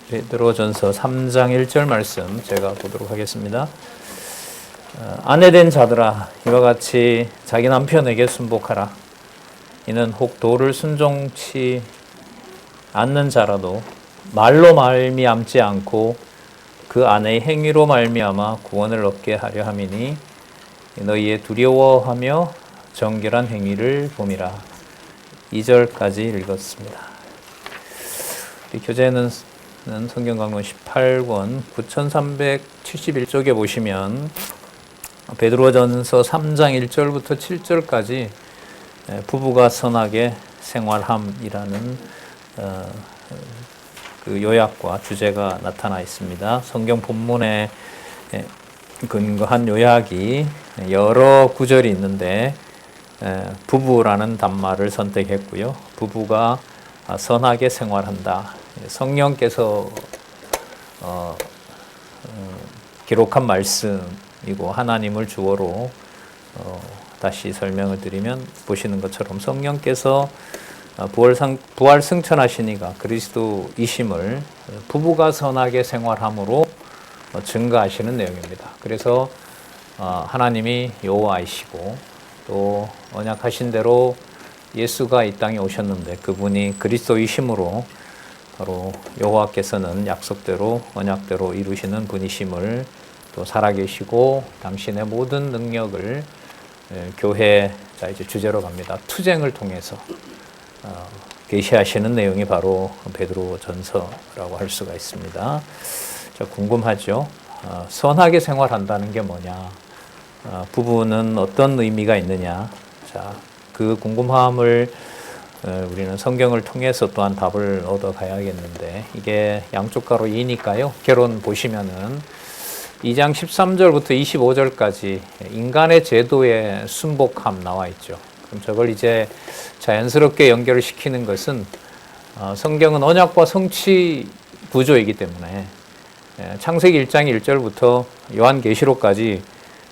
베드로전서 3장 1절 말씀 제가 보도록 하겠습니다. 아내된 자들아 이와 같이 자기 남편에게 순복하라. 이는 혹 도를 순종치 않는 자라도 말로 말미암지 않고 그 아내의 행위로 말미암아 구원을 얻게 하려 함이니 너희의 두려워하며 정결한 행위를 봄이라. 2절까지 읽었습니다. 우리 교재는 성경강론 18권 9371쪽에 보시면 베드로전서 3장 1절부터 7절까지 부부가 선하게 생활함이라는 그 요약과 주제가 나타나 있습니다. 성경 본문에 근거한 요약이 여러 구절이 있는데 부부라는 단말을 선택했고요. 부부가 선하게 생활한다. 성령께서 기록한 말씀이고 하나님을 주어로 다시 설명을 드리면 보시는 것처럼 성령께서 부활 승천하시니가 그리스도이심을 부부가 선하게 생활함으로 증거하시는 내용입니다. 그래서 하나님이 여호와이시고 또 언약하신 대로 예수가 이 땅에 오셨는데 그분이 그리스도이심으로 바로 여호와께서는 약속대로 언약대로 이루시는 분이심을 또 살아계시고 당신의 모든 능력을 교회 이제 주제로 갑니다. 투쟁을 통해서 계시하시는 내용이 바로 베드로전서라고 할 수가 있습니다. 자, 궁금하죠? 선하게 생활한다는 게 뭐냐? 부부는 어떤 의미가 있느냐? 자, 그 궁금함을 우리는 성경을 통해서 또한 답을 얻어가야겠는데 이게 양쪽 가로 2니까요. 결론 보시면은 2장 13절부터 25절까지 인간의 제도에 순복함 나와 있죠. 그럼 저걸 이제 자연스럽게 연결을 시키는 것은 성경은 언약과 성취 구조이기 때문에 창세기 1장 1절부터 요한계시록까지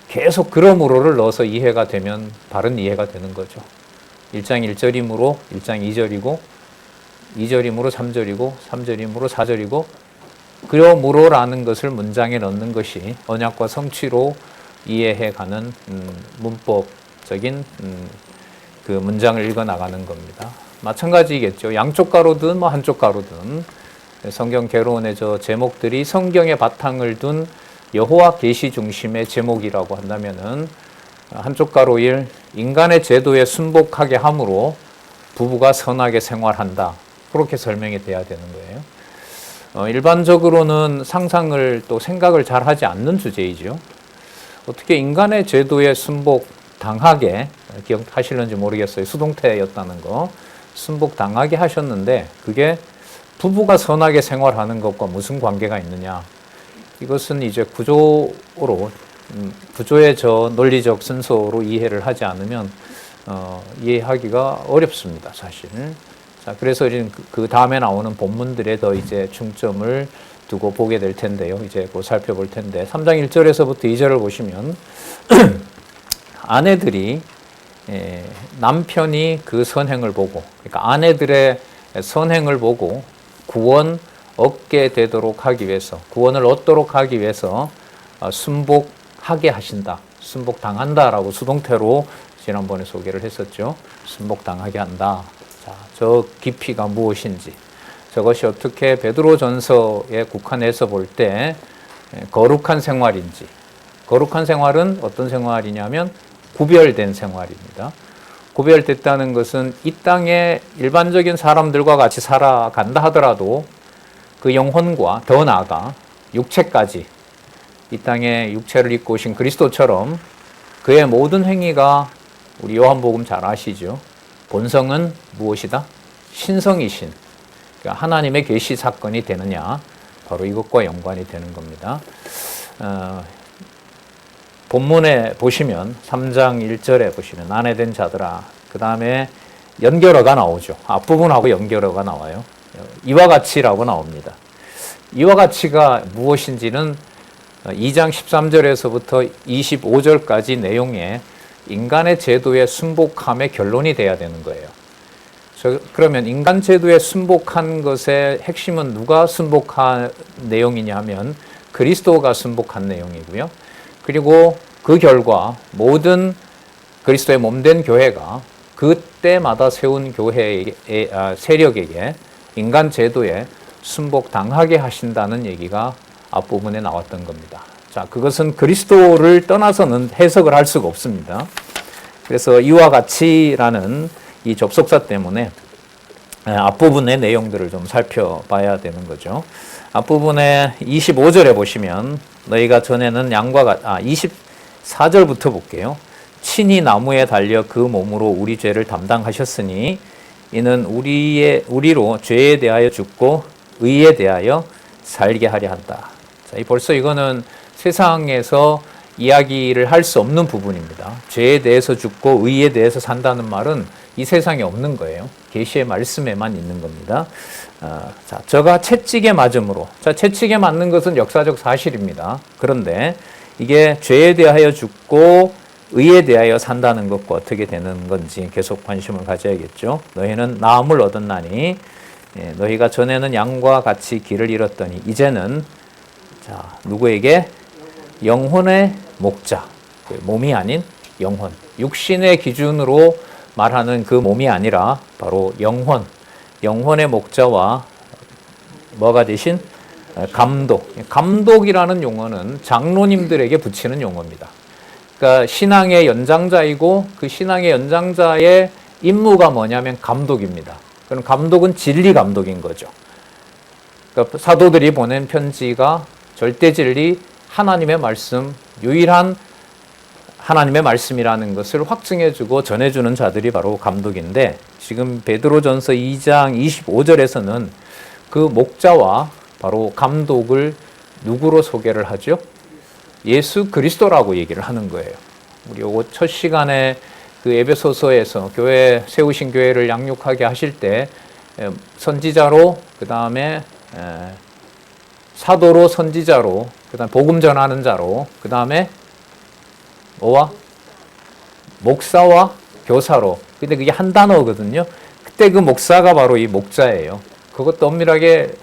계속 그러므로를 넣어서 이해가 되면 바른 이해가 되는 거죠. 1장 1절이므로 1장 2절이고 2절이므로 3절이고 3절이므로 4절이고 그러므로라는 것을 문장에 넣는 것이 언약과 성취로 이해해가는 문법적인 그 문장을 읽어나가는 겁니다. 마찬가지겠죠. 양쪽 가로든 한쪽 가로든 성경 개론의 저 제목들이 성경의 바탕을 둔 여호와 계시 중심의 제목이라고 한다면은 한쪽 가로 1 인간의 제도에 순복하게 함으로 부부가 선하게 생활한다. 그렇게 설명이 돼야 되는 거예요. 일반적으로는 상상을 또 생각을 잘 하지 않는 주제이죠. 어떻게 인간의 제도에 순복당하게 기억하실는지 모르겠어요. 수동태였다는 거. 순복당하게 하셨는데 그게 부부가 선하게 생활하는 것과 무슨 관계가 있느냐. 이것은 이제 구조의 저 논리적 순서로 이해를 하지 않으면 이해하기가 어렵습니다, 사실. 자, 그래서 그 다음에 나오는 본문들에 더 이제 중점을 두고 보게 될 텐데요. 이제 곧 살펴볼 텐데 3장 1절에서부터 2절을 보시면 아내들이 남편이 그 선행을 보고, 그러니까 아내들의 선행을 보고 구원 얻게 되도록 하기 위해서, 구원을 얻도록 하기 위해서 순복하게 하신다. 순복당한다라고 수동태로 지난번에 소개를 했었죠. 순복당하게 한다. 자, 저 깊이가 무엇인지, 저것이 어떻게 베드로전서에 국한해서 볼 때 거룩한 생활인지, 거룩한 생활은 어떤 생활이냐면 구별된 생활입니다. 구별됐다는 것은 이 땅에 일반적인 사람들과 같이 살아간다 하더라도 그 영혼과 더 나아가 육체까지 이 땅에 육체를 입고 오신 그리스도처럼 그의 모든 행위가 우리 요한복음 잘 아시죠? 본성은 무엇이다? 신성이신, 그러니까 하나님의 계시 사건이 되느냐, 바로 이것과 연관이 되는 겁니다. 본문에 보시면 3장 1절에 보시면 아내된 자들아, 그 다음에 연결어가 나오죠. 앞부분하고 연결어가 나와요. 이와 같이라고 나옵니다. 이와 같이가 무엇인지는 2장 13절에서부터 25절까지 내용에 인간의 제도의 순복함의 결론이 돼야 되는 거예요. 그러면 인간 제도에 순복한 것의 핵심은 누가 순복한 내용이냐 하면 그리스도가 순복한 내용이고요. 그리고 그 결과 모든 그리스도의 몸된 교회가 그때마다 세운 교회의 세력에게 인간 제도에 순복당하게 하신다는 얘기가 앞부분에 나왔던 겁니다. 자, 그것은 그리스도를 떠나서는 해석을 할 수가 없습니다. 그래서 이와 같이라는 이 접속사 때문에 앞부분의 내용들을 좀 살펴봐야 되는 거죠. 앞부분에 25절에 보시면 너희가 전에는 양과 24절부터 볼게요. 친히 나무에 달려 그 몸으로 우리 죄를 담당하셨으니 이는 우리로 죄에 대하여 죽고 의에 대하여 살게 하려 한다. 자, 벌써 이거는 세상에서 이야기를 할 수 없는 부분입니다. 죄에 대해서 죽고 의에 대해서 산다는 말은 이 세상에 없는 거예요. 계시의 말씀에만 있는 겁니다. 자, 저가 채찍에 맞음으로. 자, 채찍에 맞는 것은 역사적 사실입니다. 그런데 이게 죄에 대하여 죽고 의에 대하여 산다는 것과 어떻게 되는 건지 계속 관심을 가져야겠죠. 너희는 나음을 얻었나니 너희가 전에는 양과 같이 길을 잃었더니 이제는 자, 누구에게? 영혼의 목자, 몸이 아닌 영혼, 육신의 기준으로 말하는 그 몸이 아니라 바로 영혼, 영혼의 목자와 뭐가 대신? 감독. 감독이라는 용어는 장로님들에게 붙이는 용어입니다. 그러니까 신앙의 연장자이고 그 신앙의 연장자의 임무가 뭐냐면 감독입니다. 그럼 감독은 진리 감독인 거죠. 그러니까 사도들이 보낸 편지가 절대 진리, 하나님의 말씀, 유일한 하나님의 말씀이라는 것을 확증해주고 전해주는 자들이 바로 감독인데 지금 베드로전서 2장 25절에서는 그 목자와 바로 감독을 누구로 소개를 하죠? 예수 그리스도라고 얘기를 하는 거예요. 우리 요거 첫 시간에 그 에베소서에서 교회 세우신 교회를 양육하게 하실 때 선지자로 그 다음에 사도로 선지자로 그 다음에 복음 전하는 자로 그 다음에 뭐와? 목사와 교사로. 근데 그게 한 단어거든요. 그때 그 목사가 바로 이 목자예요. 그것도 엄밀하게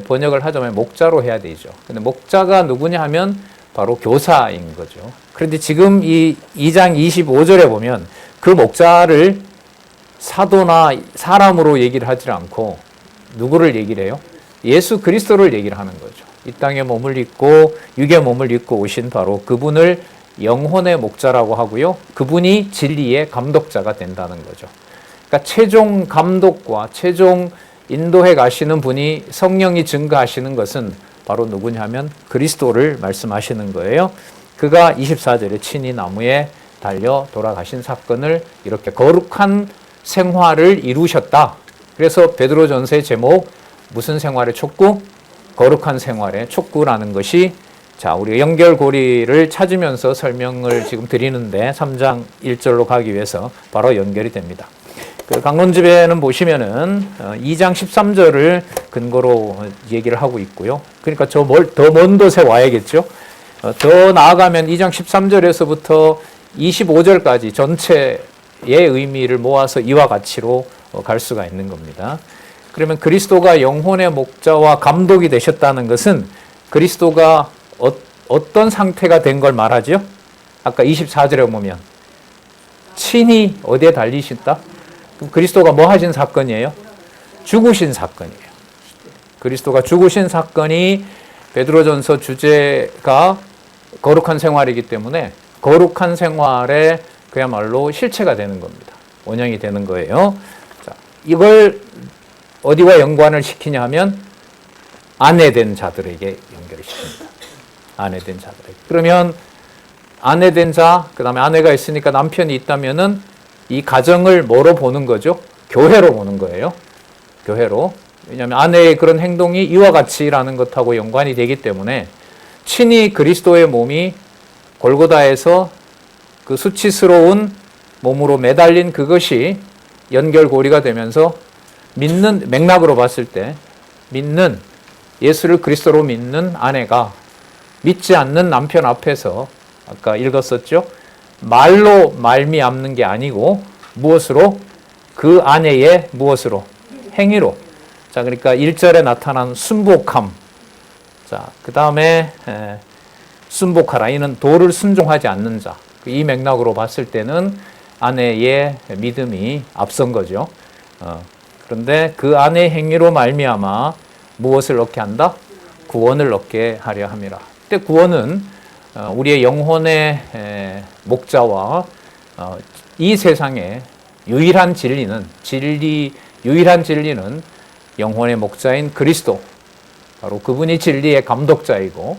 번역을 하자면 목자로 해야 되죠. 근데 목자가 누구냐 하면 바로 교사인 거죠. 그런데 지금 이 2장 25절에 보면 그 목자를 사도나 사람으로 얘기를 하지 않고 누구를 얘기를 해요? 예수 그리스도를 얘기를 하는 거죠. 이 땅에 몸을 입고 육의 몸을 입고 오신 바로 그분을 영혼의 목자라고 하고요. 그분이 진리의 감독자가 된다는 거죠. 그러니까 최종 감독과 최종 인도해 가시는 분이 성령이 증거하시는 것은 바로 누구냐 하면 그리스도를 말씀하시는 거예요. 그가 24절에 친히 나무에 달려 돌아가신 사건을 이렇게 거룩한 생활을 이루셨다. 그래서 베드로전서의 제목 무슨 생활의 촉구? 거룩한 생활의 촉구라는 것이 자, 우리가 연결고리를 찾으면서 설명을 지금 드리는데 3장 1절로 가기 위해서 바로 연결이 됩니다. 그 강론집에는 보시면은 2장 13절을 근거로 얘기를 하고 있고요. 그러니까 더 먼 곳에 와야겠죠. 더 나아가면 2장 13절에서부터 25절까지 전체의 의미를 모아서 이와 같이로 갈 수가 있는 겁니다. 그러면 그리스도가 영혼의 목자와 감독이 되셨다는 것은 그리스도가 어떤 상태가 된 걸 말하죠? 아까 24절에 보면 친히 어디에 달리신다? 그리스도가 뭐 하신 사건이에요? 죽으신 사건이에요. 그리스도가 죽으신 사건이 베드로전서 주제가 거룩한 생활이기 때문에 거룩한 생활의 그야말로 실체가 되는 겁니다. 원형이 되는 거예요. 자, 이걸 어디와 연관을 시키냐 하면 아내된 자들에게 연결을 시킵니다. 아내된 자들에게. 그러면 아내된 자, 그 다음에 아내가 있으니까 남편이 있다면은 이 가정을 뭐로 보는 거죠? 교회로 보는 거예요. 교회로. 왜냐하면 아내의 그런 행동이 이와 같이라는 것하고 연관이 되기 때문에 친히 그리스도의 몸이 골고다에서 그 수치스러운 몸으로 매달린 그것이 연결고리가 되면서 믿는 맥락으로 봤을 때 믿는 예수를 그리스도로 믿는 아내가 믿지 않는 남편 앞에서 아까 읽었었죠. 말로 말미암는 게 아니고 무엇으로? 그 아내의 무엇으로? 행위로. 자, 그러니까 1절에 나타난 순복함. 자, 그 다음에 순복하라. 이는 도를 순종하지 않는 자. 이 맥락으로 봤을 때는 아내의 믿음이 앞선 거죠. 그런데 그 아내의 행위로 말미암아 무엇을 얻게 한다? 구원을 얻게 하려 함이라. 그때 구원은 우리의 영혼의 목자와 이 세상의 유일한 진리는 영혼의 목자인 그리스도, 바로 그분이 진리의 감독자이고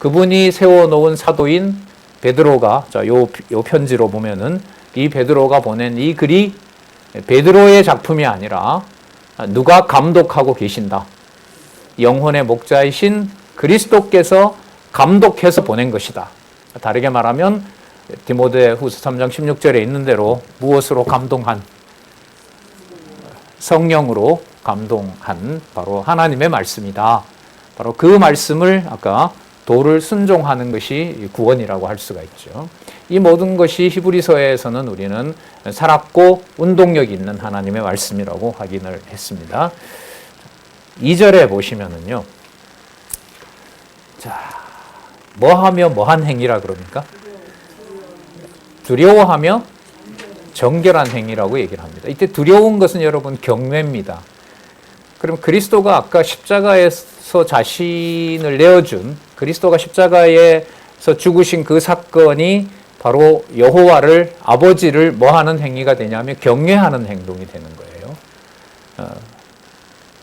그분이 세워놓은 사도인 베드로가, 자, 요 편지로 보면은 이 베드로가 보낸 이 글이 베드로의 작품이 아니라 누가 감독하고 계신다. 영혼의 목자이신 그리스도께서 감독해서 보낸 것이다. 다르게 말하면 디모데후서 3장 16절에 있는 대로 무엇으로 감동한? 성령으로 감동한 바로 하나님의 말씀이다. 바로 그 말씀을 아까 도를 순종하는 것이 구원이라고 할 수가 있죠. 이 모든 것이 히브리서에서는 우리는 살았고 운동력 있는 하나님의 말씀이라고 확인을 했습니다. 2절에 보시면은요. 자, 뭐하며 뭐한 행위라 그럽니까? 두려워하며 정결한 행위라고 얘기를 합니다. 이때 두려운 것은 여러분 경외입니다. 그럼 그리스도가 아까 십자가에서 자신을 내어준, 그리스도가 십자가에서 죽으신 그 사건이 바로 여호와를, 아버지를 뭐하는 행위가 되냐면 경외하는 행동이 되는 거예요.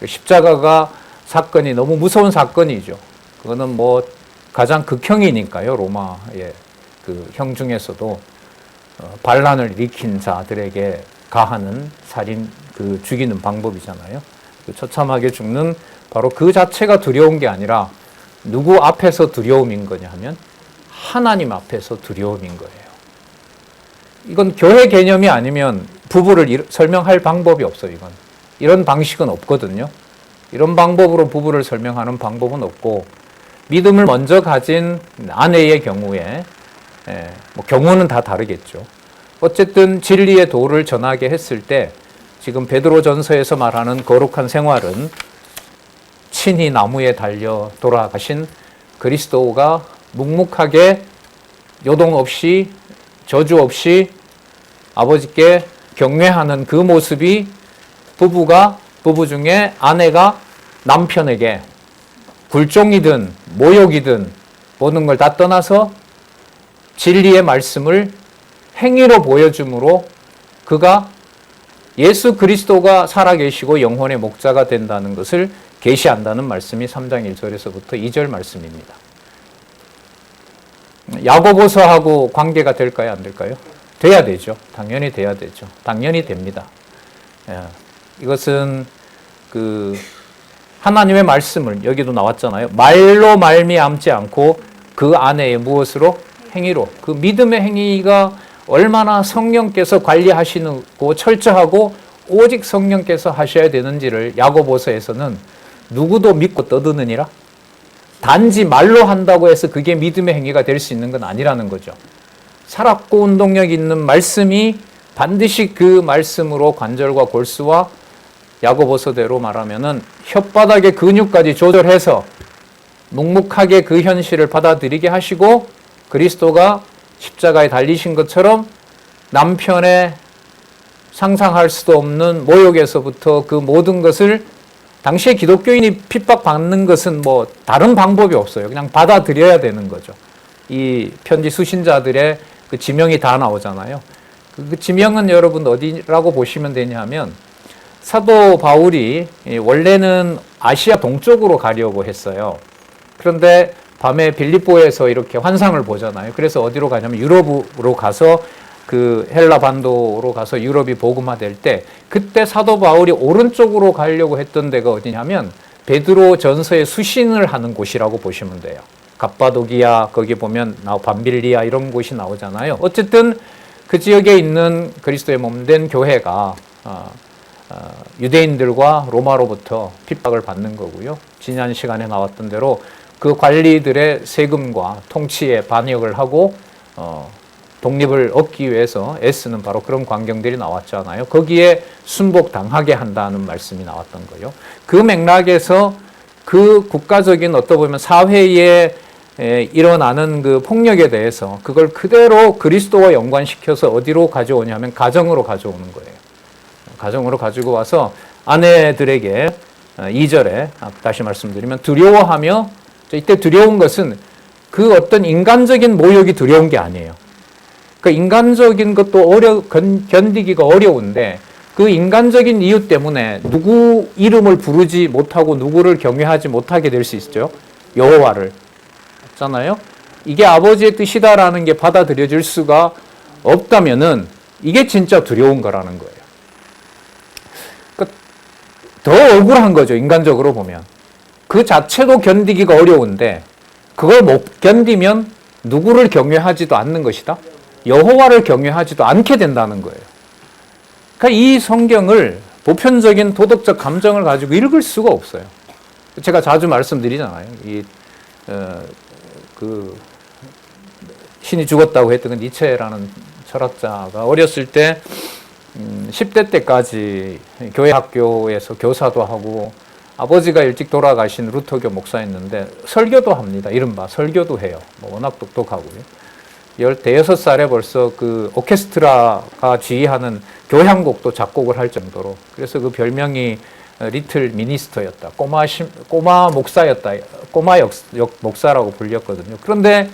십자가가 사건이 너무 무서운 사건이죠. 그거는 뭐 가장 극형이니까요. 로마의 그 형 중에서도 반란을 일으킨 자들에게 가하는 살인, 그 죽이는 방법이잖아요. 처참하게 죽는 바로 그 자체가 두려운 게 아니라 누구 앞에서 두려움인 거냐 하면 하나님 앞에서 두려움인 거예요. 이건 교회 개념이 아니면 부부를 설명할 방법이 없어요. 이런 방식은 없거든요. 이런 방법으로 부부를 설명하는 방법은 없고, 믿음을 먼저 가진 아내의 경우에 뭐 경우는 다 다르겠죠. 어쨌든 진리의 도를 전하게 했을 때 지금 베드로전서에서 말하는 거룩한 생활은 친히 나무에 달려 돌아가신 그리스도가 묵묵하게 요동 없이 저주 없이 아버지께 경외하는 그 모습이 부부 중에 아내가 남편에게 굴종이든 모욕이든 모든 걸 다 떠나서 진리의 말씀을 행위로 보여줌으로 그가 예수 그리스도가 살아계시고 영혼의 목자가 된다는 것을 계시한다는 말씀이 3장 1절에서부터 2절 말씀입니다. 야고보서하고 관계가 될까요? 안 될까요? 돼야 되죠. 당연히 돼야 되죠. 당연히 됩니다. 이것은 그 하나님의 말씀을, 여기도 나왔잖아요. 말로 말미암지 않고 그 안에 무엇으로? 행위로. 그 믿음의 행위가 얼마나 성령께서 관리하시고 철저하고 오직 성령께서 하셔야 되는지를 야고보서에서는 누구도 믿고 떠드느니라. 단지 말로 한다고 해서 그게 믿음의 행위가 될 수 있는 건 아니라는 거죠. 살았고 운동력 있는 말씀이 반드시 그 말씀으로 관절과 골수와 야고보서대로 말하면은 혓바닥의 근육까지 조절해서 묵묵하게 그 현실을 받아들이게 하시고, 그리스도가 십자가에 달리신 것처럼 남편의 상상할 수도 없는 모욕에서부터 그 모든 것을, 당시에 기독교인이 핍박받는 것은 뭐 다른 방법이 없어요. 그냥 받아들여야 되는 거죠. 이 편지 수신자들의 그 지명이 다 나오잖아요. 그 지명은 여러분 어디라고 보시면 되냐 하면, 사도 바울이 원래는 아시아 동쪽으로 가려고 했어요. 그런데 밤에 빌립보에서 이렇게 환상을 보잖아요. 그래서 어디로 가냐면 유럽으로 가서 그 헬라 반도로 가서 유럽이 복음화될 때, 그때 사도 바울이 오른쪽으로 가려고 했던 데가 어디냐면 베드로 전서의 수신을 하는 곳이라고 보시면 돼요. 갑바도기아, 거기 보면 밤빌리아 이런 곳이 나오잖아요. 어쨌든 그 지역에 있는 그리스도의 몸된 교회가 유대인들과 로마로부터 핍박을 받는 거고요. 지난 시간에 나왔던 대로 그 관리들의 세금과 통치에 반역을 하고 독립을 얻기 위해서 애쓰는 바로 그런 광경들이 나왔잖아요. 거기에 순복당하게 한다는 말씀이 나왔던 거예요. 그 맥락에서 그 국가적인 어떻게 보면 사회에 일어나는 그 폭력에 대해서 그걸 그대로 그리스도와 연관시켜서 어디로 가져오냐 하면 가정으로 가져오는 거예요. 가정으로 가지고 와서 아내들에게 2절에 다시 말씀드리면 두려워하며, 이때 두려운 것은 그 어떤 인간적인 모욕이 두려운 게 아니에요. 그 인간적인 것도 견디기가 어려운데 그 인간적인 이유 때문에 누구 이름을 부르지 못하고 누구를 경외하지 못하게 될 수 있죠. 여호와를. 잖아요. 이게 아버지의 뜻이다라는 게 받아들여질 수가 없다면은 이게 진짜 두려운 거라는 거예요. 그러니까 더 억울한 거죠. 인간적으로 보면. 그 자체도 견디기가 어려운데 그걸 못 견디면 누구를 경외하지도 않는 것이다. 여호와를 경외하지도 않게 된다는 거예요. 그러니까 이 성경을 보편적인 도덕적 감정을 가지고 읽을 수가 없어요. 제가 자주 말씀드리잖아요. 신이 죽었다고 했던 그 니체라는 철학자가 어렸을 때 10대 때까지 교회 학교에서 교사도 하고 아버지가 일찍 돌아가신 루터교 목사였는데 설교도 합니다. 이른바 설교도 해요. 워낙 똑똑하고요. 16살에 벌써 그 오케스트라가 지휘하는 교향곡도 작곡을 할 정도로, 그래서 그 별명이 리틀 미니스터였다. 꼬마 목사였다. 꼬마 목사라고 불렸거든요. 그런데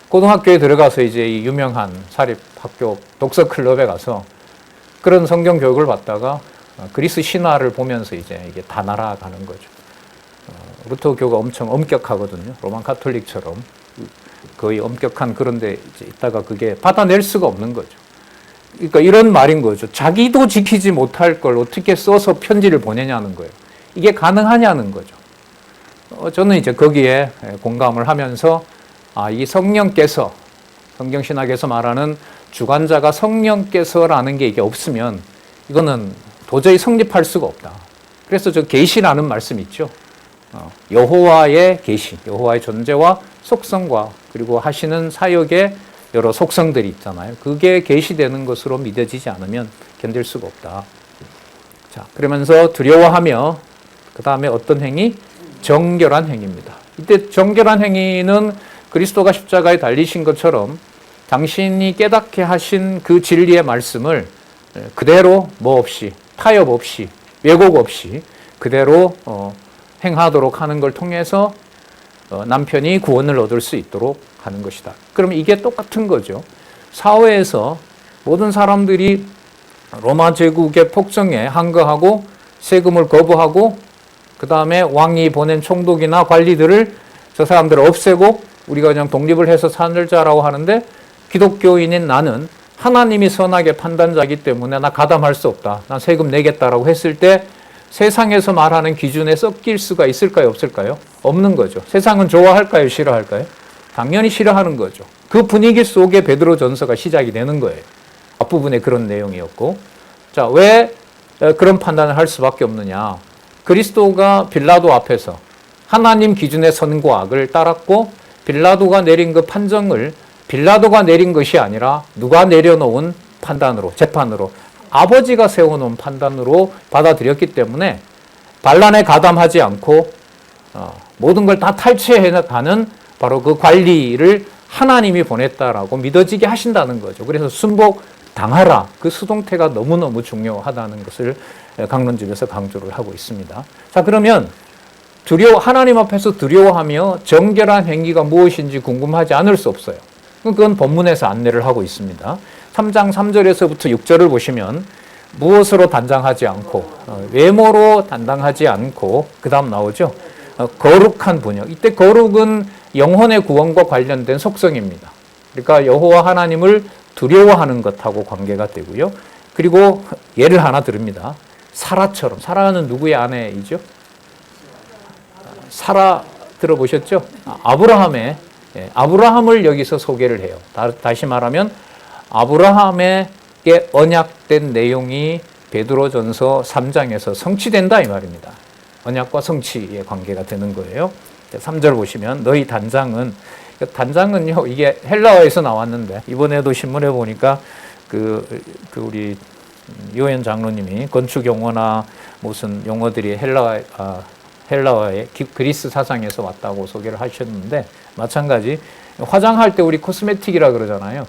고등학교에 들어가서 이제 이 유명한 사립학교 독서 클럽에 가서 그런 성경 교육을 받다가 그리스 신화를 보면서 이제 이게 다 날아가는 거죠. 루터교가 엄청 엄격하거든요. 로만 카톨릭처럼 거의 엄격한 그런 데 있다가 그게 받아낼 수가 없는 거죠. 그러니까 이런 말인 거죠. 자기도 지키지 못할 걸 어떻게 써서 편지를 보내냐는 거예요. 이게 가능하냐는 거죠. 저는 이제 거기에 공감을 하면서 이 성령께서, 성경신학에서 말하는 주관자가 성령께서라는 게 이게 없으면 이거는 도저히 성립할 수가 없다. 그래서 저 계시라는 말씀 있죠. 여호와의 계시, 여호와의 존재와 속성과 그리고 하시는 사역의 여러 속성들이 있잖아요. 그게 계시되는 것으로 믿어지지 않으면 견딜 수가 없다. 자, 그러면서 두려워하며 그 다음에 어떤 행위? 정결한 행위입니다. 이때 정결한 행위는 그리스도가 십자가에 달리신 것처럼 당신이 깨닫게 하신 그 진리의 말씀을 그대로 뭐 없이, 타협 없이, 왜곡 없이 그대로 행하도록 하는 걸 통해서 남편이 구원을 얻을 수 있도록 하는 것이다. 그럼 이게 똑같은 거죠. 사회에서 모든 사람들이 로마 제국의 폭정에 항거하고 세금을 거부하고 그 다음에 왕이 보낸 총독이나 관리들을 저 사람들을 없애고 우리가 그냥 독립을 해서 살자라고 하는데 기독교인인 나는 하나님이 선하게 판단자이기 때문에 나 가담할 수 없다. 난 세금 내겠다라고 했을 때 세상에서 말하는 기준에 섞일 수가 있을까요? 없을까요? 없는 거죠. 세상은 좋아할까요? 싫어할까요? 당연히 싫어하는 거죠. 그 분위기 속에 베드로전서가 시작이 되는 거예요. 앞부분에 그런 내용이었고, 자, 왜 그런 판단을 할 수밖에 없느냐? 그리스도가 빌라도 앞에서 하나님 기준의 선과 악을 따랐고 빌라도가 내린 그 판정을 빌라도가 내린 것이 아니라 누가 내려놓은 판단으로, 재판으로, 아버지가 세워놓은 판단으로 받아들였기 때문에 반란에 가담하지 않고 모든 걸 다 탈취해가는 바로 그 관리를 하나님이 보냈다라고 믿어지게 하신다는 거죠. 그래서 순복 당하라. 그 수동태가 너무너무 중요하다는 것을 강론집에서 강조를 하고 있습니다. 자, 그러면 하나님 앞에서 두려워하며 정결한 행위가 무엇인지 궁금하지 않을 수 없어요. 그건 본문에서 안내를 하고 있습니다. 3장 3절에서부터 6절을 보시면 무엇으로 단장하지 않고 외모로 단장하지 않고 그 다음 나오죠. 거룩한 분역. 이때 거룩은 영혼의 구원과 관련된 속성입니다. 그러니까 여호와 하나님을 두려워하는 것하고 관계가 되고요. 그리고 예를 하나 드립니다. 사라처럼. 사라는 누구의 아내이죠? 사라 들어보셨죠? 아브라함을 여기서 소개를 해요. 다시 말하면 아브라함에게 언약된 내용이 베드로전서 3장에서 성취된다 이 말입니다. 언약과 성취의 관계가 되는 거예요. 3절 보시면 너희 단장은요 이게 헬라어에서 나왔는데 이번에도 신문에 보니까 우리 유엔 장로님이 건축 용어나 무슨 용어들이 헬라어의 그리스 사상에서 왔다고 소개를 하셨는데 마찬가지 화장할 때 우리 코스메틱이라 그러잖아요.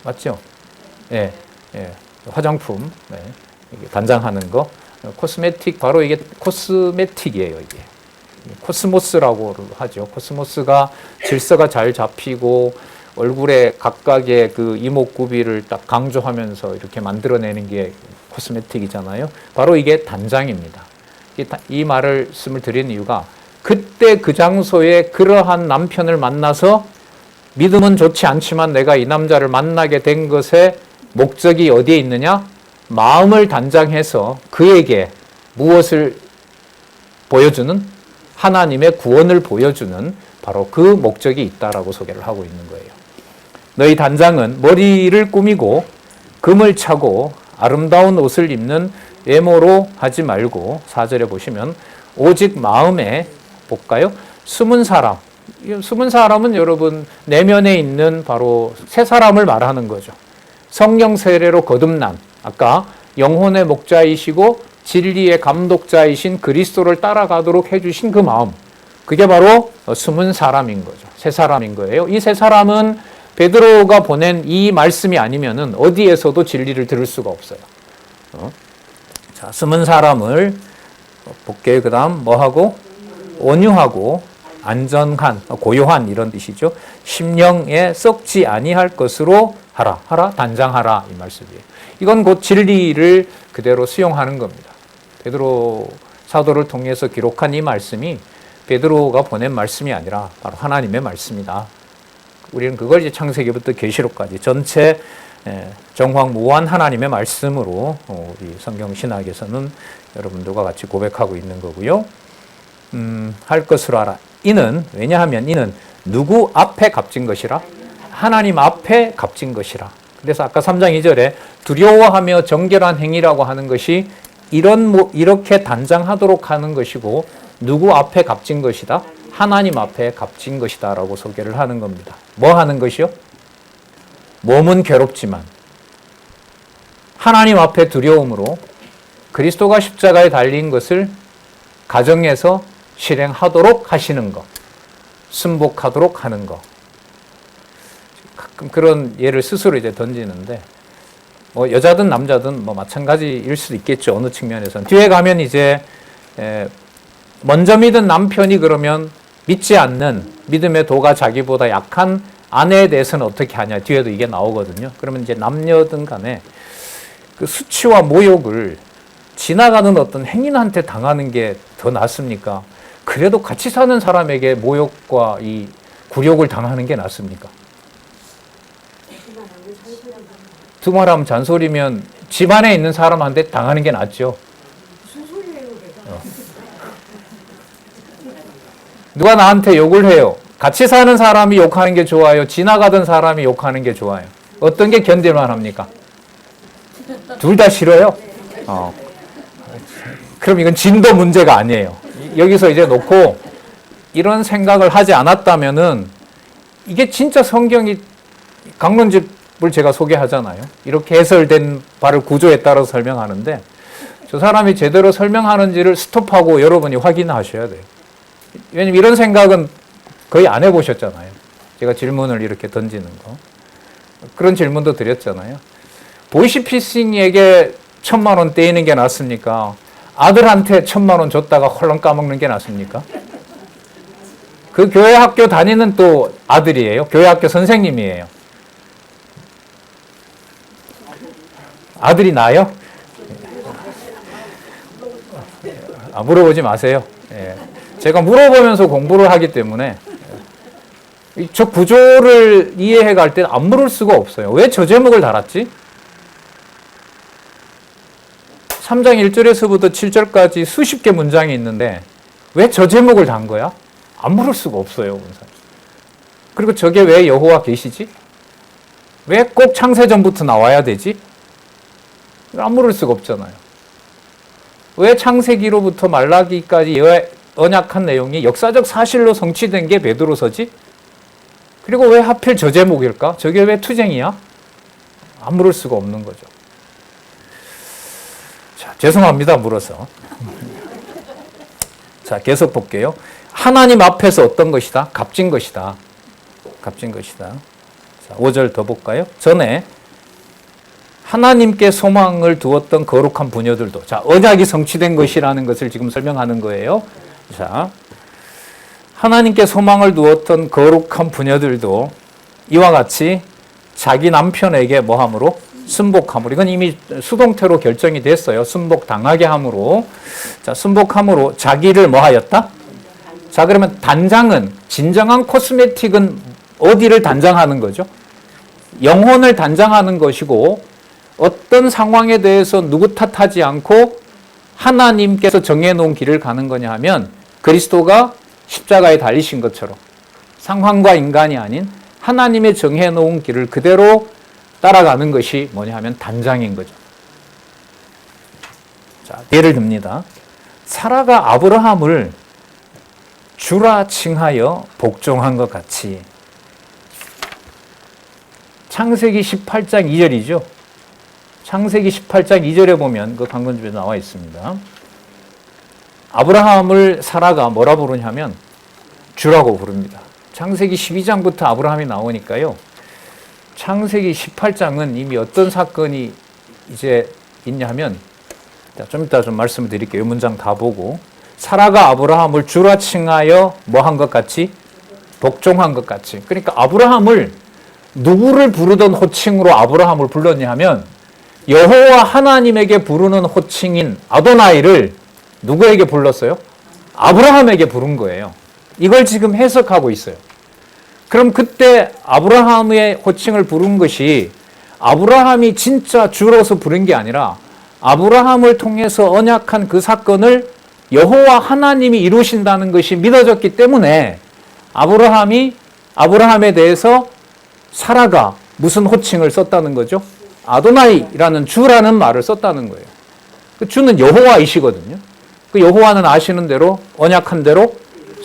맞죠? 예, 예. 화장품, 네. 이게 단장하는 거. 코스메틱, 바로 이게 코스메틱이에요, 이게. 코스모스라고 하죠. 코스모스가 질서가 잘 잡히고 얼굴에 각각의 그 이목구비를 딱 강조하면서 이렇게 만들어내는 게 코스메틱이잖아요. 바로 이게 단장입니다. 이 말씀을 드린 이유가 그때 그 장소에 그러한 남편을 만나서 믿음은 좋지 않지만 내가 이 남자를 만나게 된 것의 목적이 어디에 있느냐? 마음을 단장해서 그에게 무엇을 보여주는? 하나님의 구원을 보여주는 바로 그 목적이 있다라고 소개를 하고 있는 거예요. 너희 단장은 머리를 꾸미고 금을 차고 아름다운 옷을 입는 외모로 하지 말고 4절에 보시면 오직 마음에 볼까요? 숨은 사람. 숨은 사람은 여러분 내면에 있는 바로 새 사람을 말하는 거죠. 성령 세례로 거듭난 아까 영혼의 목자이시고 진리의 감독자이신 그리스도를 따라가도록 해주신 그 마음, 그게 바로 숨은 사람인 거죠. 새 사람인 거예요. 이 새 사람은 베드로가 보낸 이 말씀이 아니면은 어디에서도 진리를 들을 수가 없어요. 자, 숨은 사람을 볼게요. 그 다음 뭐하고? 온유하고 안전한, 고요한 이런 뜻이죠. 심령에 썩지 아니할 것으로 하라, 단장하라 이 말씀이에요. 이건 곧 진리를 그대로 수용하는 겁니다. 베드로 사도를 통해서 기록한 이 말씀이 베드로가 보낸 말씀이 아니라 바로 하나님의 말씀이다. 우리는 그걸 이제 창세기부터 계시록까지 전체 정황무한 하나님의 말씀으로 우리 성경 신학에서는 여러분들과 같이 고백하고 있는 거고요. 할 것으로 하라. 이는 왜냐하면 이는 누구 앞에 값진 것이라? 하나님 앞에 값진 것이라. 그래서 아까 3장 2절에 두려워하며 정결한 행위라고 하는 것이 이렇게 단장하도록 하는 것이고 누구 앞에 값진 것이다? 하나님 앞에 값진 것이다 라고 소개를 하는 겁니다. 뭐 하는 것이요? 몸은 괴롭지만 하나님 앞에 두려움으로 그리스도가 십자가에 달린 것을 가정에서 실행하도록 하시는 것, 순복하도록 하는 것. 가끔 그런 예를 스스로 이제 던지는데, 뭐 여자든 남자든 뭐 마찬가지일 수도 있겠죠. 어느 측면에서는. 뒤에 가면 이제 먼저 믿은 남편이 그러면 믿지 않는 믿음의 도가 자기보다 약한 아내에 대해서는 어떻게 하냐. 뒤에도 이게 나오거든요. 그러면 이제 남녀든 간에 그 수치와 모욕을 지나가는 어떤 행인한테 당하는 게 더 낫습니까? 그래도 같이 사는 사람에게 모욕과 이 굴욕을 당하는 게 낫습니까? 두말하면 잔소리면 집안에 있는 사람한테 당하는 게 낫죠. 무슨 소리예요, 내가? 누가 나한테 욕을 해요. 같이 사는 사람이 욕하는 게 좋아요? 지나가던 사람이 욕하는 게 좋아요? 어떤 게 견딜만 합니까? 둘 다 싫어요? 그럼 이건 진도 문제가 아니에요. 여기서 이제 놓고 이런 생각을 하지 않았다면은 이게 진짜 성경이 강론집을 제가 소개하잖아요. 이렇게 해설된 바를 구조에 따라서 설명하는데 저 사람이 제대로 설명하는지를 스톱하고 여러분이 확인하셔야 돼요. 왜냐면 이런 생각은 거의 안 해보셨잖아요. 제가 질문을 이렇게 던지는 거. 그런 질문도 드렸잖아요. 보이시피싱에게 1,000,000원 떼이는 게 낫습니까? 아들한테 1,000,000원 줬다가 헐렁 까먹는 게 낫습니까? 그 교회 학교 다니는 또 아들이에요. 교회 학교 선생님이에요. 아들이 나요? 물어보지 마세요. 제가 물어보면서 공부를 하기 때문에 저 구조를 이해해 갈 때 안 물을 수가 없어요. 왜 저 제목을 달았지? 3장 1절에서부터 7절까지 수십 개 문장이 있는데 왜 저 제목을 단 거야? 안 물을 수가 없어요. 그리고 저게 왜 여호와 계시지? 왜 꼭 창세전부터 나와야 되지? 안 물을 수가 없잖아요. 왜 창세기로부터 말라기까지 언약한 내용이 역사적 사실로 성취된 게 베드로서지? 그리고 왜 하필 저 제목일까? 저게 왜 투쟁이야? 안 물을 수가 없는 거죠. 자, 죄송합니다. 물어서. 자, 계속 볼게요. 하나님 앞에서 어떤 것이다? 값진 것이다. 값진 것이다. 자, 5절 더 볼까요? 전에 하나님께 소망을 두었던 거룩한 부녀들도, 자, 언약이 성취된 것이라는 것을 지금 설명하는 거예요. 자, 하나님께 소망을 두었던 거룩한 부녀들도 이와 같이 자기 남편에게 뭐함으로? 순복함으로. 이건 이미 수동태로 결정이 됐어요. 순복당하게 함으로. 자, 순복함으로 자기를 뭐 하였다? 자, 그러면 단장은, 진정한 코스메틱은 어디를 단장하는 거죠? 영혼을 단장하는 것이고, 어떤 상황에 대해서 누구 탓하지 않고 하나님께서 정해놓은 길을 가는 거냐 하면 그리스도가 십자가에 달리신 것처럼 상황과 인간이 아닌 하나님의 정해놓은 길을 그대로 따라가는 것이 뭐냐 하면 단장인 거죠. 자, 예를 듭니다. 사라가 아브라함을 주라 칭하여 복종한 것 같이, 창세기 18장 2절이죠. 창세기 18장 2절에 보면 그 강건집에 나와 있습니다. 아브라함을 사라가 뭐라 부르냐면 주라고 부릅니다. 창세기 12장부터 아브라함이 나오니까요. 창세기 18장은 이미 어떤 사건이 이제 있냐 하면, 좀 이따 좀 말씀을 드릴게요. 이 문장 다 보고. 사라가 아브라함을 주라 칭하여 뭐 한 것 같이? 복종한 것 같이. 그러니까 아브라함을 누구를 부르던 호칭으로 아브라함을 불렀냐 하면 여호와 하나님에게 부르는 호칭인 아도나이를 누구에게 불렀어요? 아브라함에게 부른 거예요. 이걸 지금 해석하고 있어요. 그럼 그때 아브라함의 호칭을 부른 것이 아브라함이 진짜 주로서 부른 게 아니라 아브라함을 통해서 언약한 그 사건을 여호와 하나님이 이루신다는 것이 믿어졌기 때문에 아브라함에 대해서 사라가 무슨 호칭을 썼다는 거죠? 아도나이라는 주라는 말을 썼다는 거예요. 그 주는 여호와이시거든요. 그 여호와는 아시는 대로 언약한 대로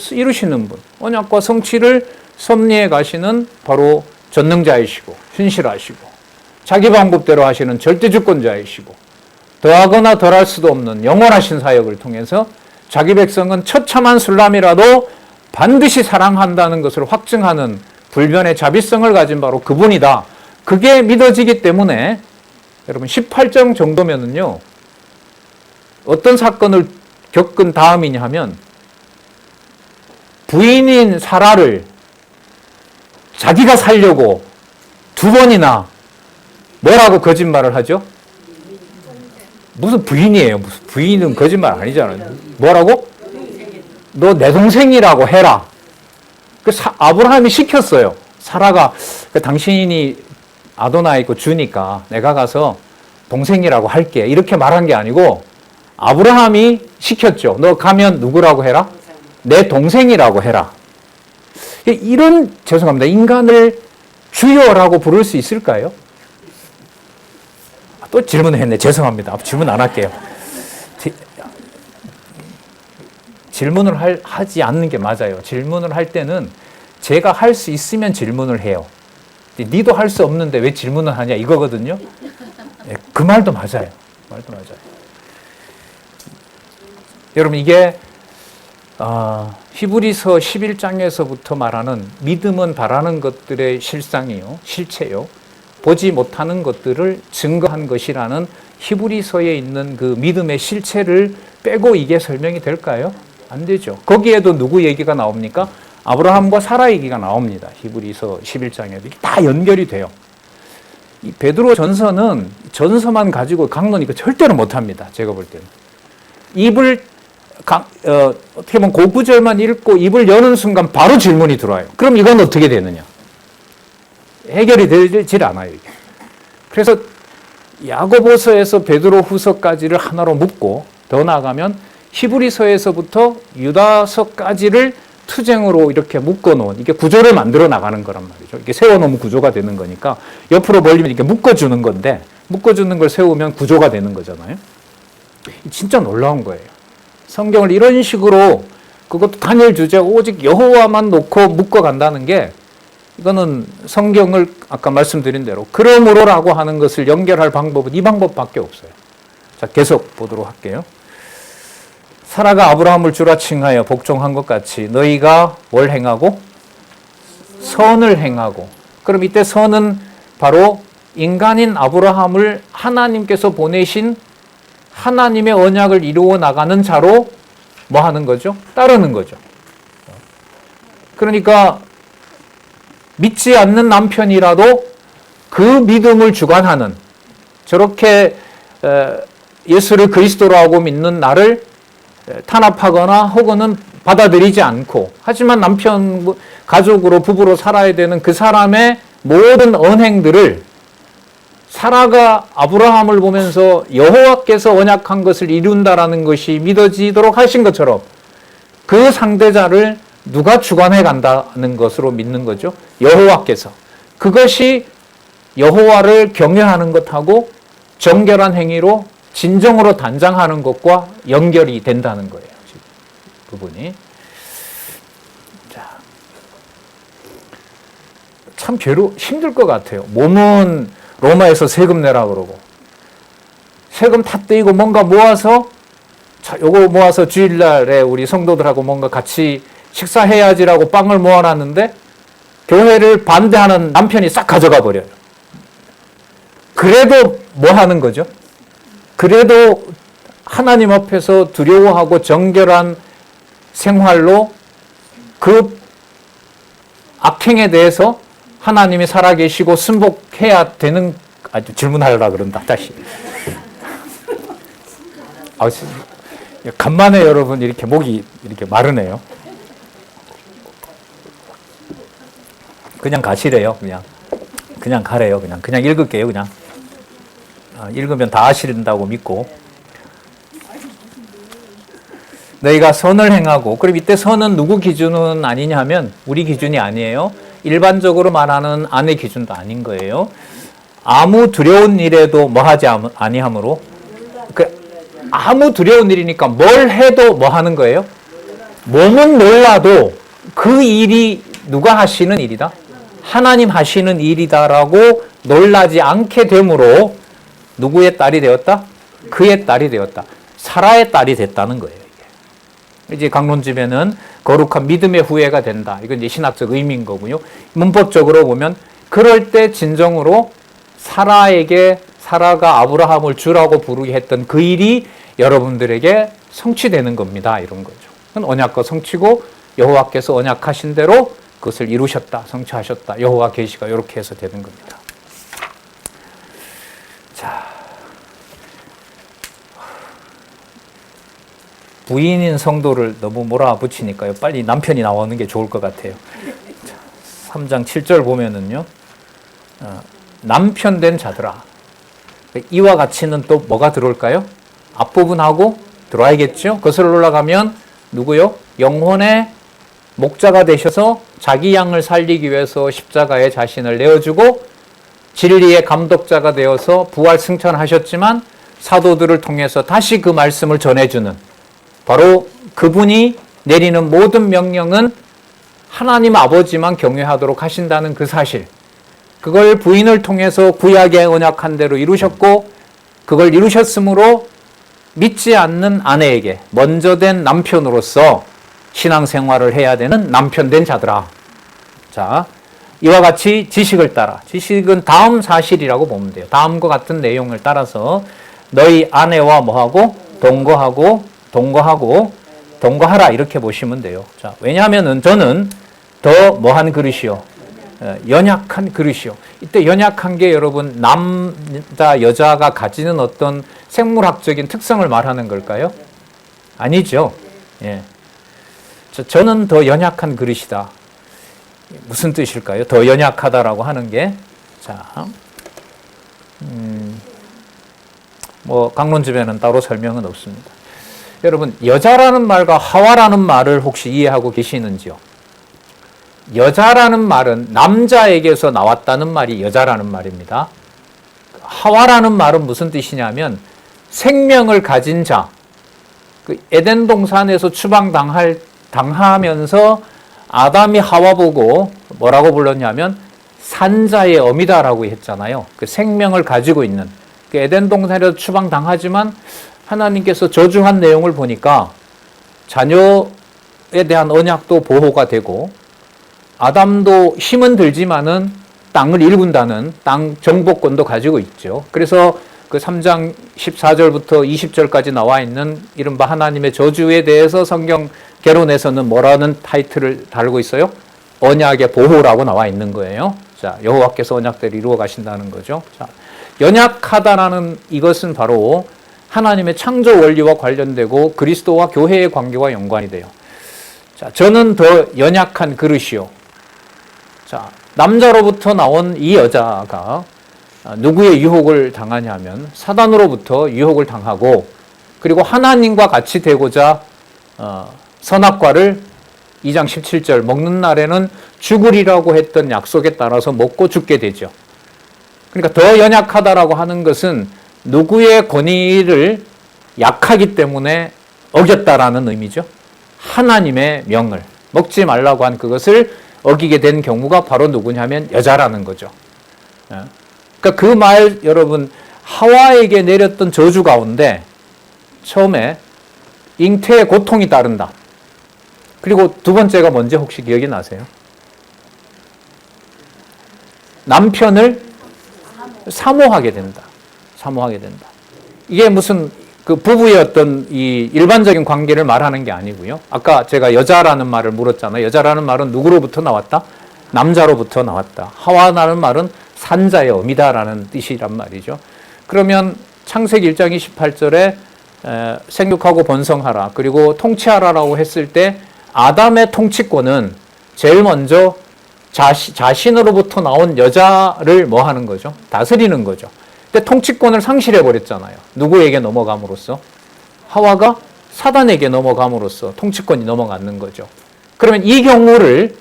이루시는 분, 언약과 성취를 섭리해 가시는 바로 전능자이시고 신실하시고 자기 방법대로 하시는 절대주권자이시고 더하거나 덜할 수도 없는 영원하신 사역을 통해서 자기 백성은 처참한 술람이라도 반드시 사랑한다는 것을 확증하는 불변의 자비성을 가진 바로 그분이다. 그게 믿어지기 때문에 여러분 18장 정도면은요, 어떤 사건을 겪은 다음이냐 하면 부인인 사라를 자기가 살려고 2번이나 뭐라고 거짓말을 하죠? 무슨 부인이에요? 무슨 부인은 거짓말 아니잖아요. 뭐라고? 너 내 동생이라고 해라. 아브라함이 시켰어요. 사라가 당신이 아도나이고 주니까 내가 가서 동생이라고 할게. 이렇게 말한 게 아니고 아브라함이 시켰죠. 너 가면 누구라고 해라? 내 동생이라고 해라. 죄송합니다. 인간을 주여라고 부를 수 있을까요? 또 질문을 했네. 죄송합니다. 질문 안 할게요. 질문을 하지 않는 게 맞아요. 질문을 할 때는 제가 할 수 있으면 질문을 해요. 니도 할 수 없는데 왜 질문을 하냐 이거거든요. 그 말도 맞아요. 여러분 이게 히브리서 11장에서부터 말하는 믿음은 바라는 것들의 실상이요, 실체요. 보지 못하는 것들을 증거한 것이라는 히브리서에 있는 그 믿음의 실체를 빼고 이게 설명이 될까요? 안 되죠. 거기에도 누구 얘기가 나옵니까? 아브라함과 사라 얘기가 나옵니다. 히브리서 11장에도. 다 연결이 돼요. 이 베드로 전서는 전서만 가지고 강론 절대로 못합니다. 제가 볼 때는. 어떻게 보면 그 구절만 읽고 입을 여는 순간 바로 질문이 들어와요. 그럼 이건 어떻게 되느냐? 해결이 되질 않아요. 이게. 그래서 야고보서에서 베드로 후서까지를 하나로 묶고 더 나아가면 히브리서에서부터 유다서까지를 투쟁으로 이렇게 묶어놓은 이게 구조를 만들어 나가는 거란 말이죠. 이게 세워놓으면 구조가 되는 거니까 옆으로 벌리면 이렇게 묶어주는 건데 묶어주는 걸 세우면 구조가 되는 거잖아요. 진짜 놀라운 거예요. 성경을 이런 식으로 그것도 단일 주제 오직 여호와만 놓고 묶어 간다는 게 이거는 성경을 아까 말씀드린 대로 그러므로라고 하는 것을 연결할 방법은 이 방법밖에 없어요. 자, 계속 보도록 할게요. 사라가 아브라함을 주라 칭하여 복종한 것 같이 너희가 뭘 행하고? 선을 행하고. 그럼 이때 선은 바로 인간인 아브라함을 하나님께서 보내신 하나님의 언약을 이루어 나가는 자로 뭐 하는 거죠? 따르는 거죠. 그러니까 믿지 않는 남편이라도 그 믿음을 주관하는, 저렇게 예수를 그리스도로 하고 믿는 나를 탄압하거나 혹은 받아들이지 않고, 하지만 남편, 가족으로 부부로 살아야 되는 그 사람의 모든 언행들을 사라가 아브라함을 보면서 여호와께서 언약한 것을 이룬다라는 것이 믿어지도록 하신 것처럼 그 상대자를 누가 주관해 간다는 것으로 믿는 거죠? 여호와께서. 그것이 여호와를 경외하는 것하고 정결한 행위로 진정으로 단장하는 것과 연결이 된다는 거예요. 부분이. 자, 참 힘들 것 같아요. 몸은 로마에서 세금 내라 그러고 세금 다 떼이고 뭔가 모아서 자, 요거 모아서 주일날에 우리 성도들하고 뭔가 같이 식사해야지라고 빵을 모아놨는데 교회를 반대하는 남편이 싹 가져가 버려요. 그래도 뭐 하는 거죠? 그래도 하나님 앞에서 두려워하고 정결한 생활로 그 악행에 대해서 하나님이 살아계시고 순복해야 되는, 질문하려고 그런다, 다시. 간만에 여러분 이렇게 목이 이렇게 마르네요. 그냥 가시래요, 그냥 가래요, 그냥 읽을게요, 그냥. 읽으면 다 아신다고 믿고. 너희가 선을 행하고, 그럼 이때 선은 누구 기준은 아니냐 하면 우리 기준이 아니에요. 일반적으로 말하는 아내 기준도 아닌 거예요. 아무 두려운 일에도 뭐 하지 아니함으로, 아무 두려운 일이니까 뭘 해도 뭐 하는 거예요? 몸은 몰라도 그 일이 누가 하시는 일이다? 하나님 하시는 일이다라고 놀라지 않게 되므로 누구의 딸이 되었다? 그의 딸이 되었다. 사라의 딸이 됐다는 거예요. 이제 강론집에는 거룩한 믿음의 후예가 된다. 이건 이제 신학적 의미인 거고요. 문법적으로 보면 그럴 때 진정으로 사라가 아브라함을 주라고 부르게 했던 그 일이 여러분들에게 성취되는 겁니다. 이런 거죠. 언약과 성취고 여호와께서 언약하신 대로 그것을 이루셨다, 성취하셨다. 여호와 계시가 이렇게 해서 되는 겁니다. 자, 부인인 성도를 너무 몰아붙이니까요. 빨리 남편이 나오는 게 좋을 것 같아요. 3장 7절 보면은요. 남편 된 자들아. 이와 같이는 또 뭐가 들어올까요? 앞부분하고 들어와야겠죠? 거슬러 올라가면 누구요? 영혼의 목자가 되셔서 자기 양을 살리기 위해서 십자가에 자신을 내어주고 진리의 감독자가 되어서 부활 승천하셨지만 사도들을 통해서 다시 그 말씀을 전해주는, 바로 그분이 내리는 모든 명령은 하나님 아버지만 경외하도록 하신다는 그 사실, 그걸 부인을 통해서 구약의 언약한 대로 이루셨고, 그걸 이루셨으므로 믿지 않는 아내에게 먼저 된 남편으로서 신앙생활을 해야 되는 남편 된 자들아. 자, 이와 같이 지식을 따라, 지식은 다음 사실이라고 보면 돼요. 다음과 같은 내용을 따라서 너희 아내와 뭐하고? 동거하라, 이렇게 보시면 돼요. 자, 왜냐하면은 저는 더 뭐한 그릇이요? 연약한 그릇이요. 이때 연약한 게 여러분 남자 여자가 가지는 어떤 생물학적인 특성을 말하는 걸까요? 아니죠. 예. 저는 더 연약한 그릇이다. 무슨 뜻일까요? 더 연약하다라고 하는 게, 자, 뭐 강론집에는 따로 설명은 없습니다. 여러분, 여자라는 말과 하와라는 말을 혹시 이해하고 계시는지요? 여자라는 말은 남자에게서 나왔다는 말이 여자라는 말입니다. 하와라는 말은 무슨 뜻이냐면 생명을 가진 자, 그 에덴 동산에서 추방당할 당하면서 아담이 하와 보고 뭐라고 불렀냐면 산자의 어미다라고 했잖아요. 그 생명을 가지고 있는 그 에덴 동산에서 추방당하지만 하나님께서 저주한 내용을 보니까 자녀에 대한 언약도 보호가 되고 아담도 힘은 들지만은 땅을 일군다는 땅 정복권도 가지고 있죠. 그래서 그 3장 14절부터 20절까지 나와 있는 이른바 하나님의 저주에 대해서 성경 개론에서는 뭐라는 타이틀을 달고 있어요? 언약의 보호라고 나와 있는 거예요. 자, 여호와께서 언약대로 이루어 가신다는 거죠. 자, 연약하다라는 이것은 바로 하나님의 창조 원리와 관련되고 그리스도와 교회의 관계와 연관이 돼요. 자, 저는 더 연약한 그릇이요. 자, 남자로부터 나온 이 여자가 누구의 유혹을 당하냐면 사단으로부터 유혹을 당하고 그리고 하나님과 같이 되고자 선악과를 2장 17절 먹는 날에는 죽으리라고 했던 약속에 따라서 먹고 죽게 되죠. 그러니까 더 연약하다라고 하는 것은 누구의 권위를 약하기 때문에 어겼다라는 의미죠. 하나님의 명을 먹지 말라고 한 그것을 어기게 된 경우가 바로 누구냐면 여자라는 거죠. 그러니까 그 말 여러분 하와에게 내렸던 저주 가운데 처음에 잉태의 고통이 따른다. 그리고 두 번째가 뭔지 혹시 기억이 나세요? 남편을 사모하게 된다. 사모하게 된다. 이게 무슨 그 부부의 어떤 이 일반적인 관계를 말하는 게 아니고요. 아까 제가 여자라는 말을 물었잖아요. 여자라는 말은 누구로부터 나왔다? 남자로부터 나왔다. 하와라는 말은 산자의 어미다라는 뜻이란 말이죠. 그러면 창세기 1장 28절에 생육하고 번성하라 그리고 통치하라라고 했을 때 아담의 통치권은 제일 먼저 자신으로부터 나온 여자를 뭐 하는 거죠? 다스리는 거죠. 근데 통치권을 상실해 버렸잖아요. 누구에게 넘어감으로써? 하와가 사단에게 넘어감으로써 통치권이 넘어가는 거죠. 그러면 이 경우를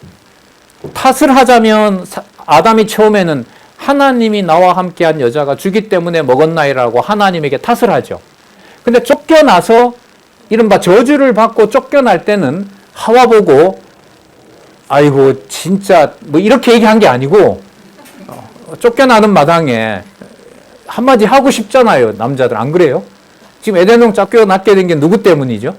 탓을 하자면 아담이 처음에는 하나님이 나와 함께한 여자가 주기 때문에 먹었나이라고 하나님에게 탓을 하죠. 근데 쫓겨나서 이른바 저주를 받고 쫓겨날 때는 하와 보고 아이고 진짜 뭐 이렇게 얘기한 게 아니고 쫓겨나는 마당에 한마디 하고 싶잖아요. 남자들 안 그래요? 지금 에덴동 쫓겨났게 된 게 누구 때문이죠?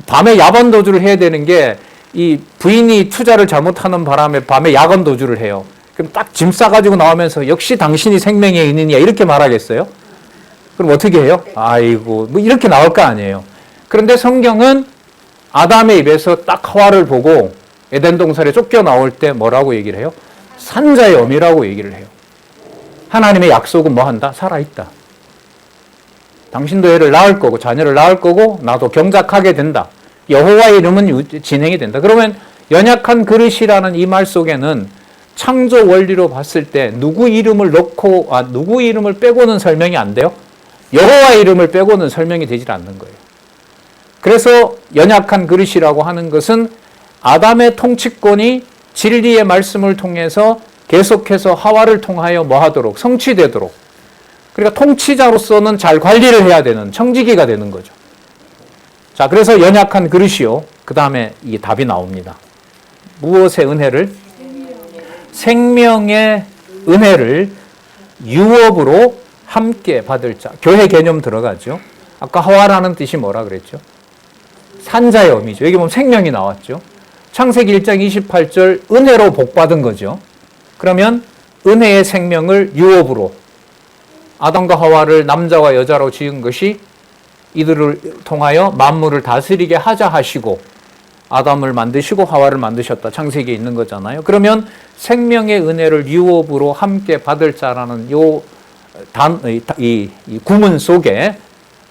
밤에 야반 도주를 해야 되는 게 이 부인이 투자를 잘못하는 바람에 밤에 야간 도주를 해요. 그럼 딱 짐 싸가지고 나오면서 역시 당신이 생명의 은인이야 이렇게 말하겠어요? 그럼 어떻게 해요? 아이고 뭐 이렇게 나올 거 아니에요. 그런데 성경은 아담의 입에서 딱 하와를 보고 에덴 동산에 쫓겨 나올 때 뭐라고 얘기를 해요? 산자의 어미라고 얘기를 해요. 하나님의 약속은 뭐 한다? 살아있다. 당신도 애를 낳을 거고 자녀를 낳을 거고 나도 경작하게 된다. 여호와의 이름은 진행이 된다. 그러면 연약한 그릇이라는 이 말 속에는 창조 원리로 봤을 때 누구 이름을 넣고 누구 이름을 빼고는 설명이 안 돼요? 여호와의 이름을 빼고는 설명이 되질 않는 거예요. 그래서 연약한 그릇이라고 하는 것은 아담의 통치권이 진리의 말씀을 통해서 계속해서 하와를 통하여 뭐 하도록 성취되도록 그러니까 통치자로서는 잘 관리를 해야 되는 청지기가 되는 거죠. 자, 그래서 연약한 그릇이요. 그 다음에 이 답이 나옵니다. 무엇의 은혜를? 생명의 은혜를 유업으로 함께 받을 자. 교회 개념 들어가죠. 아까 하와라는 뜻이 뭐라 그랬죠? 산자의 어미죠. 여기 보면 생명이 나왔죠. 창세기 1장 28절 은혜로 복받은 거죠. 그러면 은혜의 생명을 유업으로 아담과 하와를 남자와 여자로 지은 것이 이들을 통하여 만물을 다스리게 하자 하시고 아담을 만드시고 하와를 만드셨다. 창세기에 있는 거잖아요. 그러면 생명의 은혜를 유업으로 함께 받을 자라는 이 구문 속에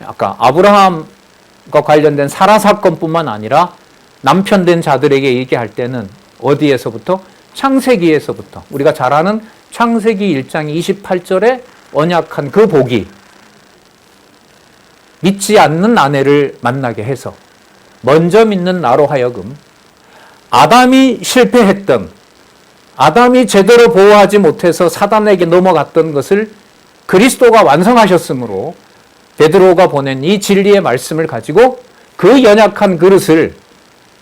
아까 아브라함과 관련된 사라 사건뿐만 아니라 남편 된 자들에게 얘기할 때는 어디에서부터? 창세기에서부터 우리가 잘 아는 창세기 1장 28절에 언약한 그 복이 믿지 않는 아내를 만나게 해서 먼저 믿는 나로 하여금 아담이 실패했던 아담이 제대로 보호하지 못해서 사단에게 넘어갔던 것을 그리스도가 완성하셨으므로 베드로가 보낸 이 진리의 말씀을 가지고 그 연약한 그릇을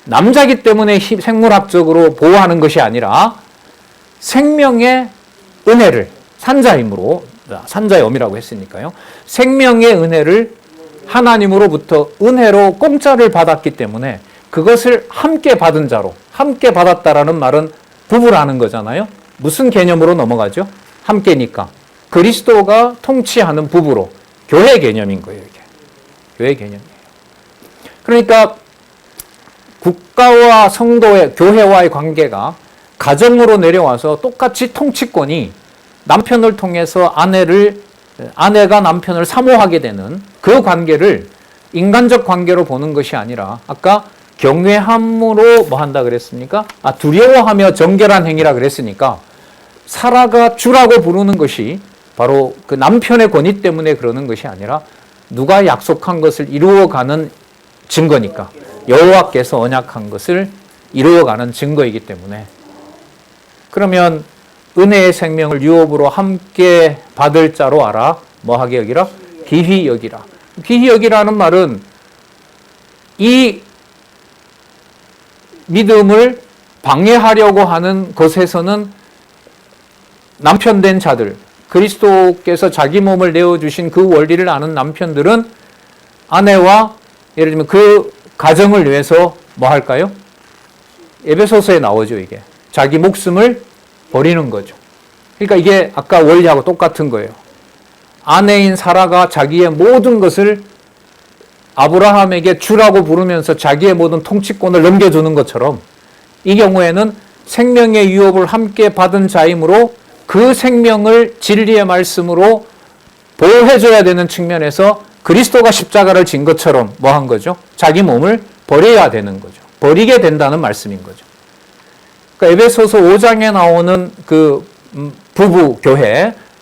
남자기 때문에 생물학적으로 보호하는 것이 아니라 생명의 은혜를 산자임으로, 산자의 엄이라고 했으니까요. 생명의 은혜를 하나님으로부터 은혜로 공짜를 받았기 때문에 그것을 함께 받은 자로, 함께 받았다라는 말은 부부라는 거잖아요. 무슨 개념으로 넘어가죠? 함께니까. 그리스도가 통치하는 부부로, 교회 개념인 거예요, 이게. 교회 개념이에요. 그러니까 국가와 성도의, 교회와의 관계가 가정으로 내려와서 똑같이 통치권이 남편을 통해서 아내가 남편을 사모하게 되는 그 관계를 인간적 관계로 보는 것이 아니라 아까 경외함으로 뭐 한다 그랬습니까? 두려워하며 정결한 행위라 그랬으니까 사라가 주라고 부르는 것이 바로 그 남편의 권위 때문에 그러는 것이 아니라 누가 약속한 것을 이루어가는 증거니까, 여호와께서 언약한 것을 이루어가는 증거이기 때문에, 그러면 은혜의 생명을 유업으로 함께 받을 자로 알아 뭐 하게 여기라? 귀히 여기라. 귀히 여기라는 말은 이 믿음을 방해하려고 하는 것에서는 남편 된 자들, 그리스도께서 자기 몸을 내어주신 그 원리를 아는 남편들은 아내와 예를 들면 그 가정을 위해서 뭐 할까요? 에베소서에 나오죠, 이게. 자기 목숨을 버리는 거죠. 그러니까 이게 아까 원리하고 똑같은 거예요. 아내인 사라가 자기의 모든 것을 아브라함에게 주라고 부르면서 자기의 모든 통치권을 넘겨주는 것처럼 이 경우에는 생명의 유업을 함께 받은 자이므로 그 생명을 진리의 말씀으로 보호해줘야 되는 측면에서 그리스도가 십자가를 진 것처럼 뭐 한 거죠? 자기 몸을 버려야 되는 거죠. 버리게 된다는 말씀인 거죠. 그러니까 에베소서 5장에 나오는 그 부부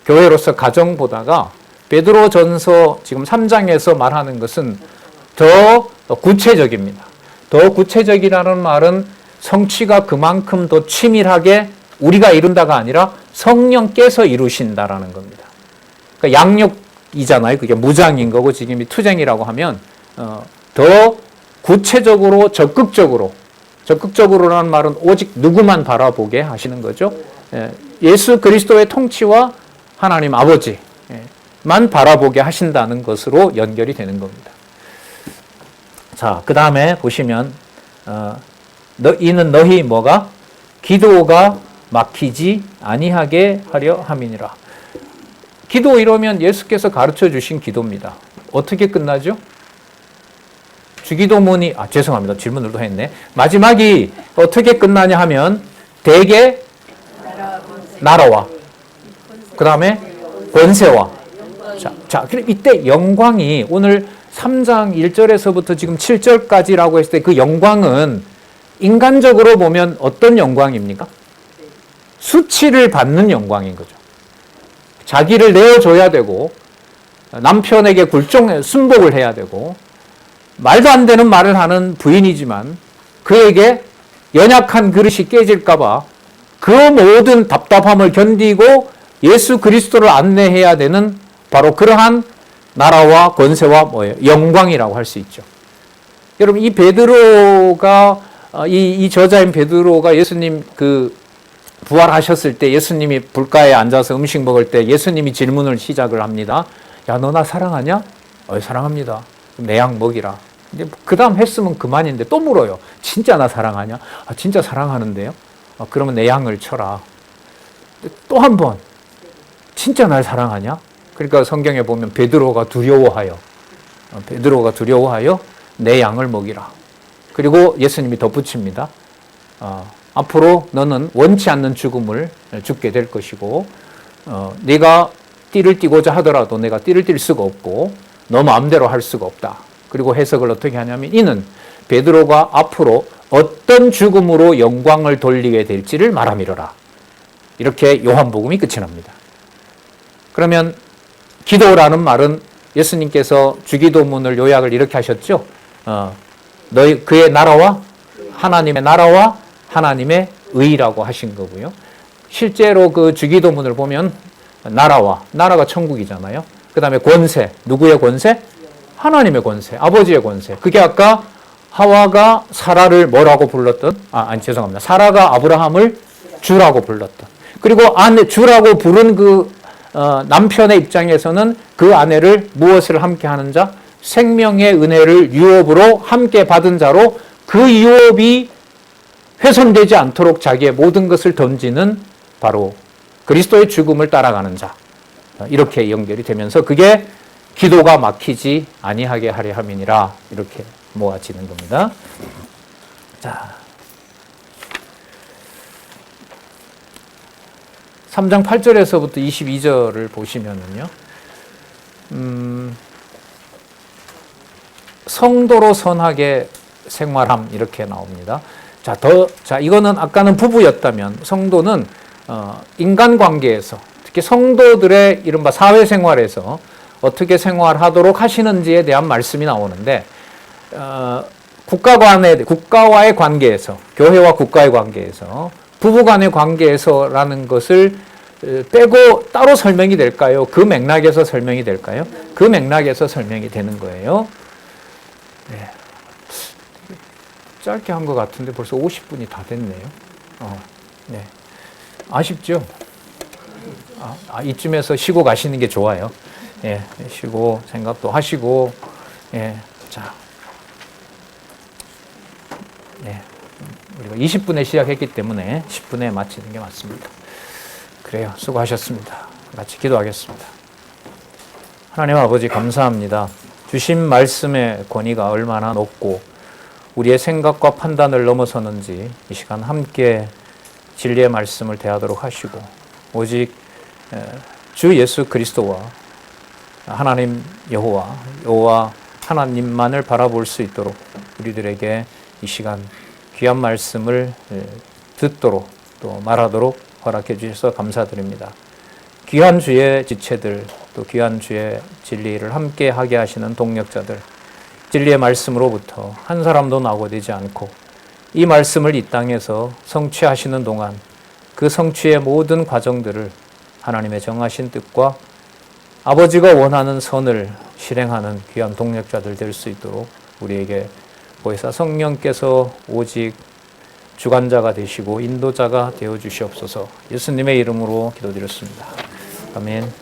교회로서 가정 보다가 베드로전서 지금 3장에서 말하는 것은 더 구체적입니다. 더 구체적이라는 말은 성취가 그만큼 더 치밀하게 우리가 이룬다가 아니라 성령께서 이루신다라는 겁니다. 그러니까 양육이잖아요. 그게 무장인 거고 지금 이 투쟁이라고 하면 더 구체적으로 적극적으로라는 말은 오직 누구만 바라보게 하시는 거죠. 예수 그리스도의 통치와 하나님 아버지만 바라보게 하신다는 것으로 연결이 되는 겁니다. 자, 그 다음에 보시면 이는 너희 뭐가? 기도가 막히지 아니하게 하려 함이니라. 기도 이러면 예수께서 가르쳐 주신 기도입니다. 어떻게 끝나죠? 주기도문이 죄송합니다. 질문을 또 했네. 마지막이 어떻게 끝나냐 하면 대개 나라와 그 다음에 권세와 자, 그럼 이때 영광이 오늘 3장 1절에서부터 지금 7절까지라고 했을 때 그 영광은 인간적으로 보면 어떤 영광입니까? 수치를 받는 영광인 거죠. 자기를 내어줘야 되고 남편에게 순복을 해야 되고 말도 안 되는 말을 하는 부인이지만 그에게 연약한 그릇이 깨질까봐 그 모든 답답함을 견디고 예수 그리스도를 안내해야 되는 바로 그러한 나라와 권세와 뭐예요? 영광이라고 할 수 있죠. 여러분 이 베드로가 이 저자인 베드로가 예수님 그 부활하셨을 때 예수님이 불가에 앉아서 음식 먹을 때 예수님이 질문을 시작을 합니다. 야, 너 나 사랑하냐? 사랑합니다. 내 양 먹이라. 그 다음 했으면 그만인데 또 물어요. 진짜 나 사랑하냐? 진짜 사랑하는데요. 그러면 내 양을 쳐라. 또 한 번. 진짜 날 사랑하냐? 그러니까 성경에 보면 베드로가 두려워하여 내 양을 먹이라. 그리고 예수님이 덧붙입니다. 앞으로 너는 원치 않는 죽음을 죽게 될 것이고 네가 띠를 띠고자 하더라도 내가 띠를 띨 수가 없고 너 마음대로 할 수가 없다. 그리고 해석을 어떻게 하냐면 이는 베드로가 앞으로 어떤 죽음으로 영광을 돌리게 될지를 말함이로라. 이렇게 요한복음이 끝이 납니다. 그러면 기도라는 말은 예수님께서 주기도문을 요약을 이렇게 하셨죠. 그의 나라와 하나님의 나라와 하나님의 의라고 하신 거고요. 실제로 그 주기도문을 보면 나라가 천국이잖아요. 그 다음에 권세, 누구의 권세? 하나님의 권세, 아버지의 권세. 그게 아까 하와가 사라를 뭐라고 불렀던? 죄송합니다. 사라가 아브라함을 주라고 불렀던. 그리고 주라고 부른 그 남편의 입장에서는 그 아내를 무엇을 함께 하는 자? 생명의 은혜를 유업으로 함께 받은 자로 그 유업이 훼손되지 않도록 자기의 모든 것을 던지는 바로 그리스도의 죽음을 따라가는 자. 이렇게 연결이 되면서 그게 기도가 막히지 아니하게 하려 함이니라 이렇게 모아지는 겁니다. 자, 3장 8절에서부터 22절을 보시면은요, 성도로 선하게 생활함 이렇게 나옵니다. 자, 이거는 아까는 부부였다면 성도는 인간관계에서 특히 성도들의 이른바 사회생활에서 어떻게 생활하도록 하시는지에 대한 말씀이 나오는데 국가와의 관계에서 교회와 국가의 관계에서 부부간의 관계에서라는 것을 빼고 따로 설명이 될까요? 그 맥락에서 설명이 될까요? 그 맥락에서 설명이 되는 거예요. 네. 짧게 한 것 같은데 벌써 50분이 다 됐네요. 네. 아쉽죠? 이쯤에서 쉬고 가시는 게 좋아요. 예, 쉬고 생각도 하시고, 예, 자, 네, 우리가 20분에 시작했기 때문에 10분에 마치는 게 맞습니다. 그래요, 수고하셨습니다. 같이 기도하겠습니다. 하나님 아버지 감사합니다. 주신 말씀의 권위가 얼마나 높고 우리의 생각과 판단을 넘어서는지 이 시간 함께 진리의 말씀을 대하도록 하시고 오직 주 예수 그리스도와 하나님 여호와 하나님만을 바라볼 수 있도록 우리들에게 이 시간 귀한 말씀을 듣도록 또 말하도록 허락해 주셔서 감사드립니다. 귀한 주의 지체들 또 귀한 주의 진리를 함께 하게 하시는 동력자들 진리의 말씀으로부터 한 사람도 낙오되지 않고 이 말씀을 이 땅에서 성취하시는 동안 그 성취의 모든 과정들을 하나님의 정하신 뜻과 아버지가 원하는 선을 실행하는 귀한 동력자들 될 수 있도록 우리에게 보혜사 성령께서 오직 주관자가 되시고 인도자가 되어 주시옵소서. 예수님의 이름으로 기도드렸습니다. 아멘.